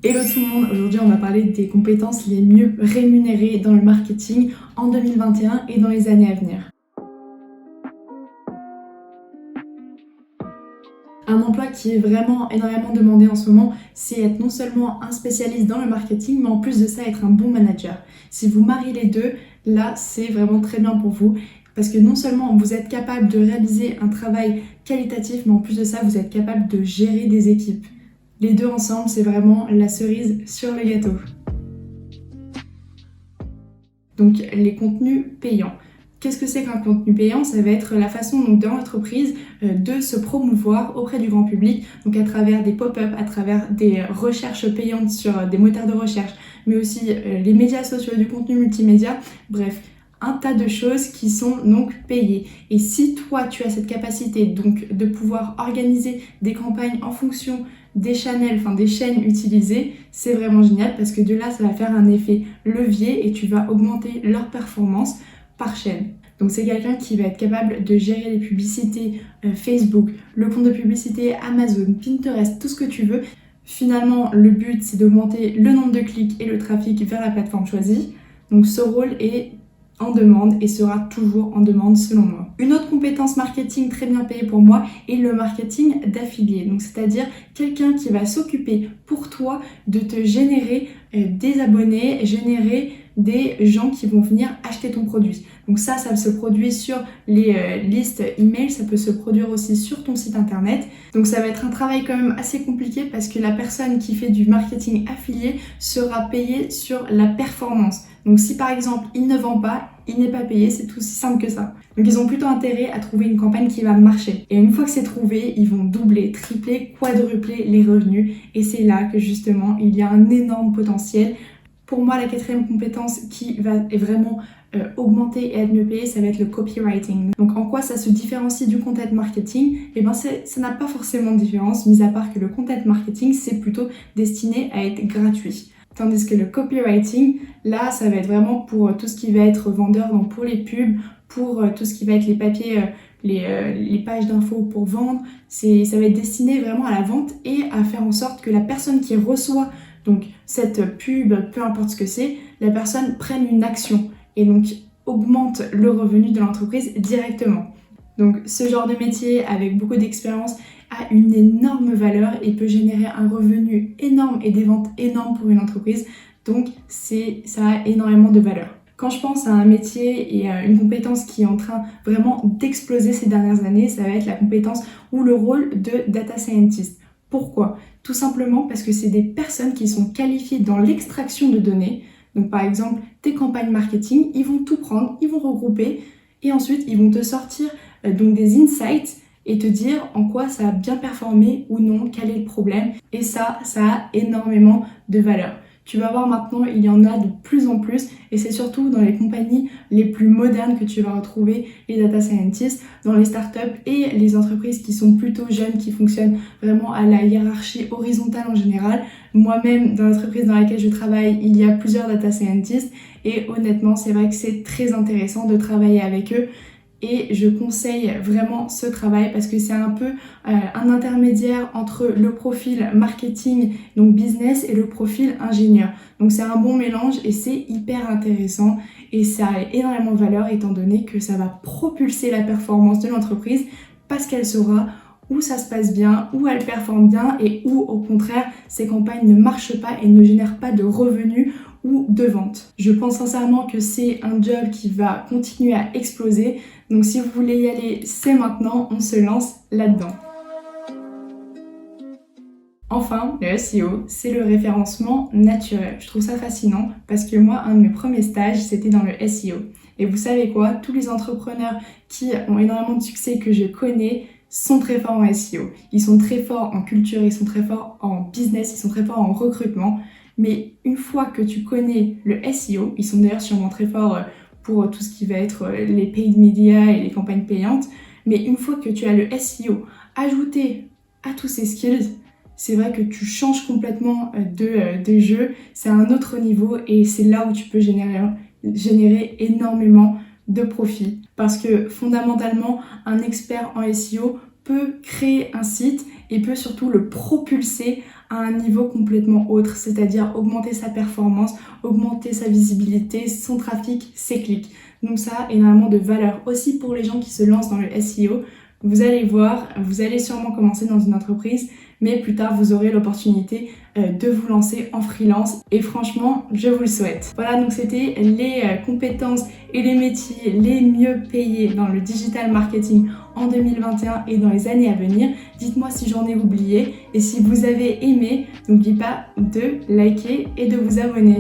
Hello tout le monde, aujourd'hui on va parler des compétences les mieux rémunérées dans le marketing en 2021 et dans les années à venir. Un emploi qui est vraiment énormément demandé en ce moment, c'est être non seulement un spécialiste dans le marketing, mais en plus de ça être un bon manager. Si vous mariez les deux, là c'est vraiment très bien pour vous. Parce que non seulement vous êtes capable de réaliser un travail qualitatif, mais en plus de ça vous êtes capable de gérer des équipes. Les deux ensemble, c'est vraiment la cerise sur le gâteau. Donc les contenus payants. Qu'est-ce que c'est qu'un contenu payant? Ça va être la façon donc, dans l'entreprise de se promouvoir auprès du grand public, donc à travers des pop-up, à travers des recherches payantes sur des moteurs de recherche, mais aussi les médias sociaux, du contenu multimédia, bref, un tas de choses qui sont donc payées. Et si toi tu as cette capacité donc de pouvoir organiser des campagnes en fonction des channels, enfin des chaînes utilisées, c'est vraiment génial parce que de là ça va faire un effet levier et tu vas augmenter leur performance par chaîne. Donc c'est quelqu'un qui va être capable de gérer les publicités Facebook, le compte de publicité Amazon, Pinterest, tout ce que tu veux. Finalement, le but c'est d'augmenter le nombre de clics et le trafic vers la plateforme choisie. Donc ce rôle est en demande et sera toujours en demande selon moi. Une autre compétence marketing très bien payée pour moi est le marketing d'affilié. Donc c'est-à-dire quelqu'un qui va s'occuper pour toi de te générer des abonnés, générer des gens qui vont venir acheter ton produit. Donc ça se produit sur les listes email, ça peut se produire aussi sur ton site internet. Donc ça va être un travail quand même assez compliqué parce que la personne qui fait du marketing affilié sera payée sur la performance. Donc si par exemple il ne vend pas, il n'est pas payé, c'est tout aussi simple que ça. Donc ils ont plutôt intérêt à trouver une campagne qui va marcher. Et une fois que c'est trouvé, ils vont doubler, tripler, quadrupler les revenus. Et c'est là que justement il y a un énorme potentiel. Pour moi, la quatrième compétence qui va vraiment augmenter et être mieux payée, ça va être le copywriting. Donc en quoi ça se différencie du content marketing? Eh bien ça n'a pas forcément de différence, mis à part que le content marketing, c'est plutôt destiné à être gratuit. Tandis que le copywriting, là, ça va être vraiment pour tout ce qui va être vendeur, donc pour les pubs, pour tout ce qui va être les papiers, les pages d'infos pour vendre. Ça va être destiné vraiment à la vente et à faire en sorte que la personne qui reçoit donc cette pub, peu importe ce que c'est, la personne prenne une action et donc augmente le revenu de l'entreprise directement. Donc ce genre de métier avec beaucoup d'expérience a une énorme valeur et peut générer un revenu énorme et des ventes énormes pour une entreprise. Donc ça a énormément de valeur. Quand je pense à un métier et à une compétence qui est en train vraiment d'exploser ces dernières années, ça va être la compétence ou le rôle de data scientist. Pourquoi? Tout simplement parce que c'est des personnes qui sont qualifiées dans l'extraction de données. Donc par exemple, tes campagnes marketing, ils vont tout prendre, ils vont regrouper et ensuite ils vont te sortir donc des insights et te dire en quoi ça a bien performé ou non, quel est le problème. Et ça a énormément de valeur. Tu vas voir maintenant, il y en a de plus en plus et c'est surtout dans les compagnies les plus modernes que tu vas retrouver les data scientists, dans les startups et les entreprises qui sont plutôt jeunes, qui fonctionnent vraiment à la hiérarchie horizontale en général. Moi-même, dans l'entreprise dans laquelle je travaille, il y a plusieurs data scientists et honnêtement, c'est vrai que c'est très intéressant de travailler avec eux. Et je conseille vraiment ce travail parce que c'est un peu un intermédiaire entre le profil marketing, donc business, et le profil ingénieur. Donc c'est un bon mélange et c'est hyper intéressant et ça a énormément de valeur étant donné que ça va propulser la performance de l'entreprise parce qu'elle saura où ça se passe bien, où elle performe bien et où au contraire ces campagnes ne marchent pas et ne génèrent pas de revenus ou de vente. Je pense sincèrement que c'est un job qui va continuer à exploser. Donc si vous voulez y aller, c'est maintenant, on se lance là-dedans. Enfin, le SEO, c'est le référencement naturel. Je trouve ça fascinant parce que moi, un de mes premiers stages, c'était dans le SEO. Et vous savez quoi? Tous les entrepreneurs qui ont énormément de succès que je connais sont très forts en SEO. Ils sont très forts en culture, ils sont très forts en business, ils sont très forts en recrutement. Mais une fois que tu connais le SEO, ils sont d'ailleurs sûrement très forts pour tout ce qui va être les paid media et les campagnes payantes. Mais une fois que tu as le SEO ajouté à tous ces skills, c'est vrai que tu changes complètement de jeu. C'est à un autre niveau et c'est là où tu peux générer énormément de profit. Parce que fondamentalement, un expert en SEO peut créer un site et peut surtout le propulser à un niveau complètement autre, c'est-à-dire augmenter sa performance, augmenter sa visibilité, son trafic, ses clics. Donc ça a énormément de valeur aussi pour les gens qui se lancent dans le SEO. Vous allez voir, vous allez sûrement commencer dans une entreprise, mais plus tard vous aurez l'opportunité de vous lancer en freelance et franchement je vous le souhaite. Voilà, donc c'était les compétences et les métiers les mieux payés dans le digital marketing en 2021 et dans les années à venir. Dites-moi si j'en ai oublié et si vous avez aimé, n'oubliez pas de liker et de vous abonner.